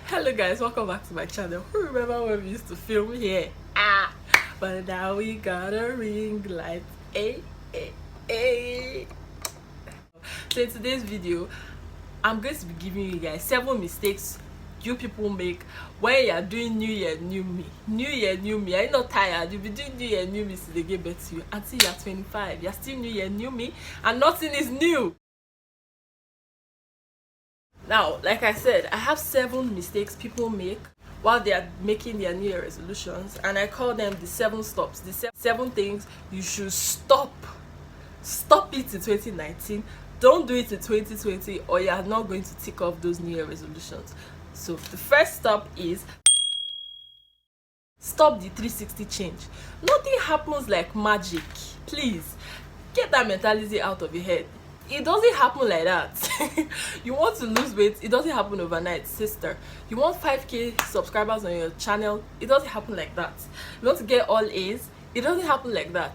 Hello guys, welcome back to my channel. Who remember when we used to film here? But now we got a ring light. So in today's video, I'm going to be giving you guys 7 mistakes you people make when you are doing New Year, New Me. New Year, New Me. Are you not tired? You'll be doing New Year, New Me since they give birth to you. Until you're 25, you're still New Year, New Me, and nothing is new. Now, like I said, I have 7 mistakes people make while they are making their New Year resolutions, and I call them the 7 stops, the 7 things you should stop it in 2019. Don't do it in 2020, or you are not going to tick off those New Year resolutions. So the first stop is stop the 360 change. Nothing happens like magic. Please get that mentality out of your head. It doesn't happen like that. You want to lose weight, it doesn't happen overnight, sister. You want 5k subscribers on your channel, it doesn't happen like that. You want to get all A's, it doesn't happen like that.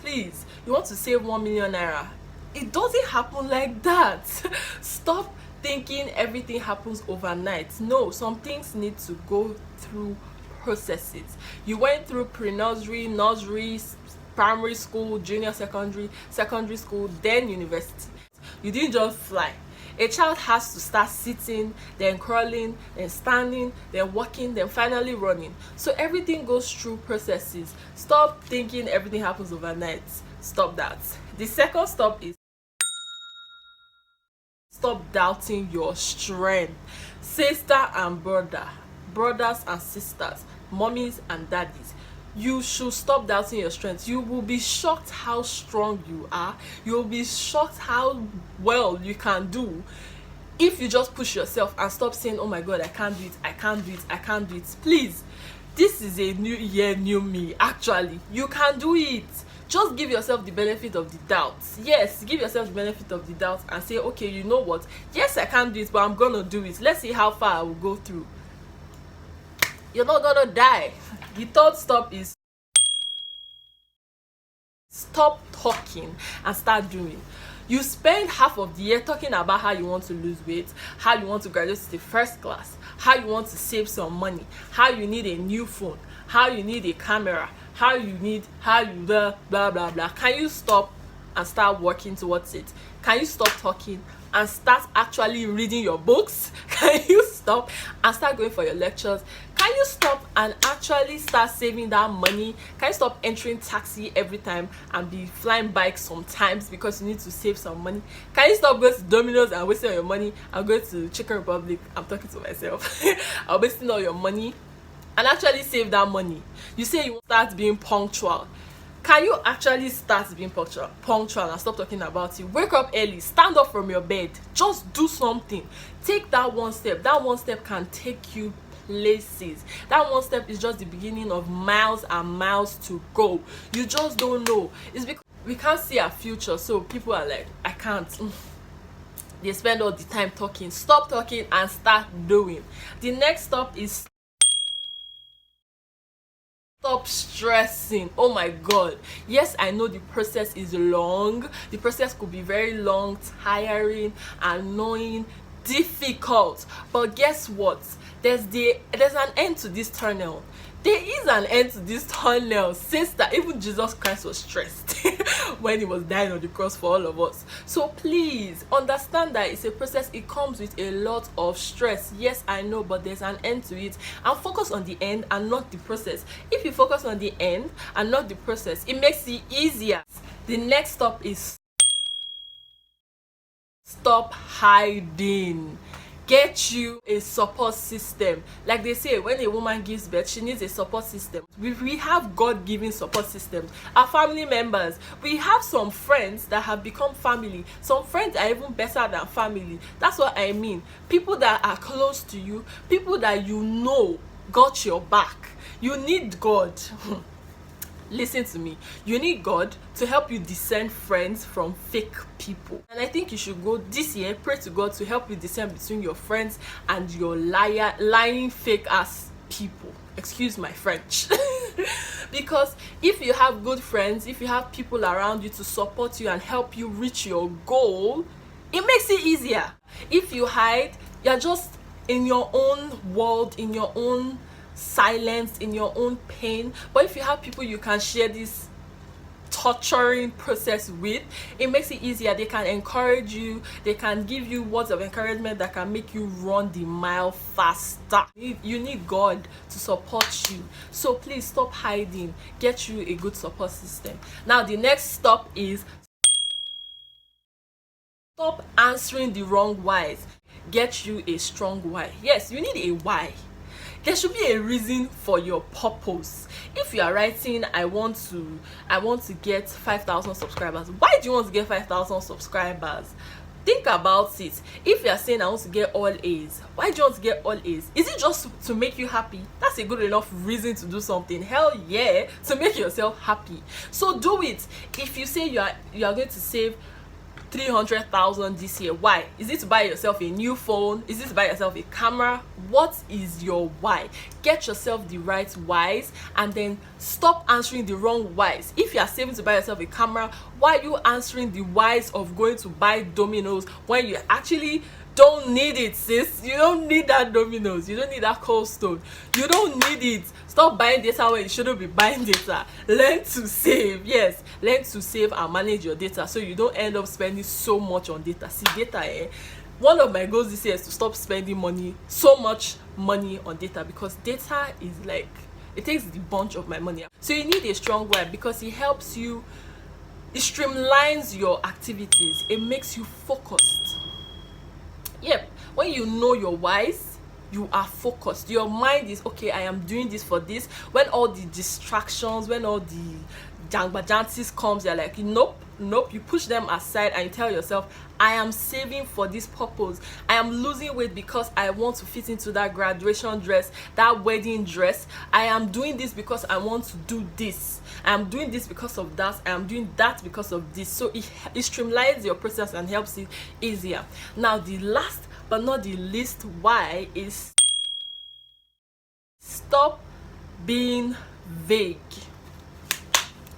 Please, you want to save 1 million naira, it doesn't happen like that. Stop thinking everything happens overnight. No, some things need to go through processes. You went through pre-nursery, nursery, primary school, junior secondary, secondary school, then university. You didn't just fly. A child has to start sitting, then crawling, then standing, then walking, then finally running. So everything goes through processes. Stop thinking everything happens overnight. Stop that. The second stop is stop doubting your strength. Sister and brother, brothers and sisters, mommies and daddies, you should stop doubting your strength. You will be shocked how strong you are. You will be shocked how well you can do if you just push yourself and stop saying, oh my god, I can't do it, I can't do it, I can't do it. Please, this is a new year, new me. Actually, you can do it. Just give yourself the benefit of the doubt. Yes, give yourself the benefit of the doubt and say, okay, you know what, yes, I can't do it, but I'm gonna do it. Let's see how far I will go through. You're not gonna die. The third stop is stop talking and start doing. You spend half of the year talking about how you want to lose weight, how you want to graduate to the first class, how you want to save some money, how you need a new phone, how you need a camera, how you blah blah blah blah. Can you stop and start working towards it? Can you stop talking and start actually reading your books? Can you stop and start going for your lectures? Can you stop and actually start saving that money? Can you stop entering taxi every time and be flying bikes sometimes because you need to save some money? Can you stop going to Domino's and wasting all your money and going to Chicken Republic? I'm talking to myself. I'm wasting all your money and actually save that money. You say you want to start being punctual. Can you actually start being punctual and stop talking about it? Wake up early, stand up from your bed, just do something. Take that one step. That one step can take you places. That one step is just the beginning of miles and miles to go. You just don't know. It's because we can't see our future, so people are like, I can't. They spend all the time talking. Stop talking and start doing. The next stop is stop stressing. Oh my god, yes, I know the process is long. The process could be very long, tiring, annoying, difficult, but guess what, there's an end to this tunnel. There is an end to this tunnel, sister. Even Jesus Christ was stressed when he was dying on the cross for all of us. So please understand that it's a process. It comes with a lot of stress. Yes, I know, but there's an end to it. And focus on the end and not the process. If you focus on the end and not the process, it makes it easier. The next stop is stop hiding. Get you a support system. Like they say, when a woman gives birth, she needs a support system. We have God-given support systems. Our family members, we have some friends that have become family. Some friends are even better than family. That's what I mean. People that are close to you, people that you know got your back. You need God. Listen to me, you need God to help you discern friends from fake people. And I think you should go this year, pray to God to help you discern between your friends and your lying fake ass people. Excuse my French. Because if you have good friends, if you have people around you to support you and help you reach your goal, it makes it easier. If you hide, you're just in your own world, in your own silence, in your own pain. But if you have people you can share this torturing process with, it makes it easier. They can encourage you, they can give you words of encouragement that can make you run the mile faster. You need God to support you, so please stop hiding. Get you a good support system. Now the next stop is stop answering the wrong whys. Get you a strong why. Yes, you need a why. There should be a reason for your purpose. If you are writing, I want to get 5,000 subscribers, why do you want to get 5,000 subscribers? Think about it. If you are saying I want to get all A's, why do you want to get all A's? Is it just to make you happy? That's a good enough reason to do something. Hell yeah, to make yourself happy. So do it. If you say you are going to save 300,000 this year, why? Is it to buy yourself a new phone? Is it to buy yourself a camera? What is your why? Get yourself the right whys, and then stop answering the wrong whys. If you are saving to buy yourself a camera, why are you answering the whys of going to buy Domino's when you actually don't need it, sis? You don't need that Domino's, you don't need that Cold Stone, you don't need it. Stop buying data when you shouldn't be buying data. Learn to save. Yes, learn to save and manage your data so you don't end up spending so much on data. See, data, one of my goals this year is to stop spending so much money on data, because data is like, it takes the bunch of my money. So you need a strong why, because it helps you, it streamlines your activities, it makes you focused. Yep, when you know your whys, you are focused. Your mind is, okay, I am doing this for this. When all the distractions, when all the jangbajantis comes, you're like, nope. You push them aside and you tell yourself, I am saving for this purpose. I am losing weight because I want to fit into that graduation dress, that wedding dress. I am doing this because I want to do this. I am doing this because of that. I am doing that because of this. So it streamlines your process and helps it easier. Now the last but not the least why is stop being vague.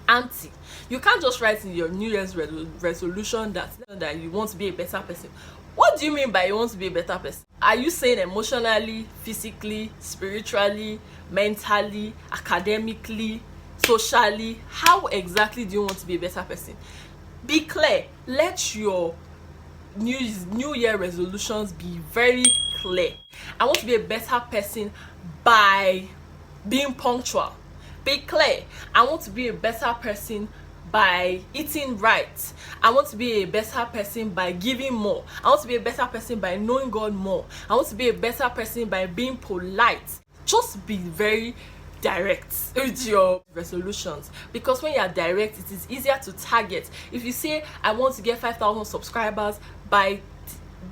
Auntie, you can't just write in your New Year's resolution that you want to be a better person. What do you mean by you want to be a better person? Are you saying emotionally, physically, spiritually, mentally, academically, socially? How exactly do you want to be a better person? Be clear. Let your New Year resolutions be very clear. I want to be a better person by being punctual. Be clear. I want to be a better person by eating right. I want to be a better person by giving more. I want to be a better person by knowing God more. I want to be a better person by being polite. Just be very direct with your resolutions, because when you are direct, it is easier to target. If you say I want to get 5,000 subscribers by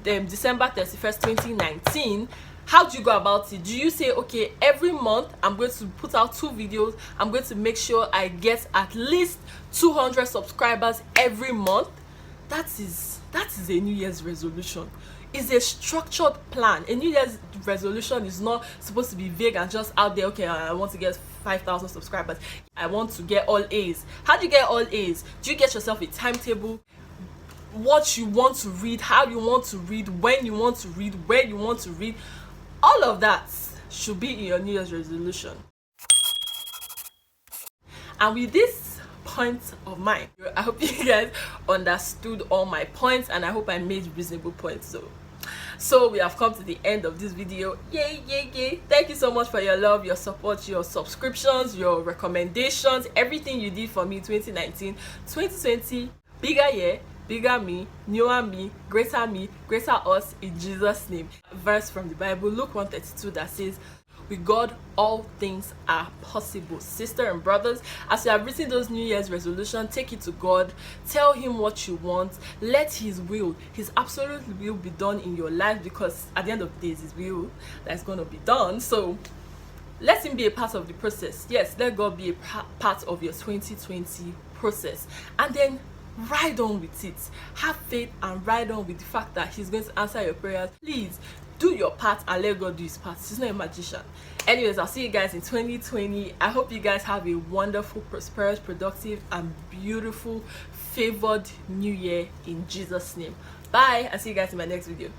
December 31st 2019, how do you go about it? Do you say, okay, every month I'm going to put out 2 videos, I'm going to make sure I get at least 200 subscribers every month? That is a New Year's resolution. It's a structured plan. A New Year's resolution is not supposed to be vague and just out there. Okay, I want to get 5,000 subscribers. I want to get all A's. How do you get all A's? Do you get yourself a timetable? What you want to read, how you want to read, when you want to read, where you want to read, all of that should be in your New Year's resolution. And with this point of mine, I hope you guys understood all my points, and I hope I made reasonable points. So we have come to the end of this video. Yay. Thank you so much for your love, your support, your subscriptions, your recommendations, everything you did for me 2019. 2020, bigger year, bigger me, newer me, greater us, in Jesus' name. Verse from the Bible, Luke 1:32, that says, with God all things are possible. Sister and brothers, as you have written those New Year's resolutions, take it to God. Tell him what you want. Let his will, his absolute will, be done in your life, because at the end of the day, it's his will that's going to be done. So let him be a part of the process. Yes, let God be a part of your 2020 process, and then ride on with it. Have faith and ride on with the fact that he's going to answer your prayers. Please do your part and let God do his part. He's not a magician. Anyways, I'll see you guys in 2020. I hope you guys have a wonderful, prosperous, productive, and beautiful, favored new year in Jesus' name. Bye, and see you guys in my next video.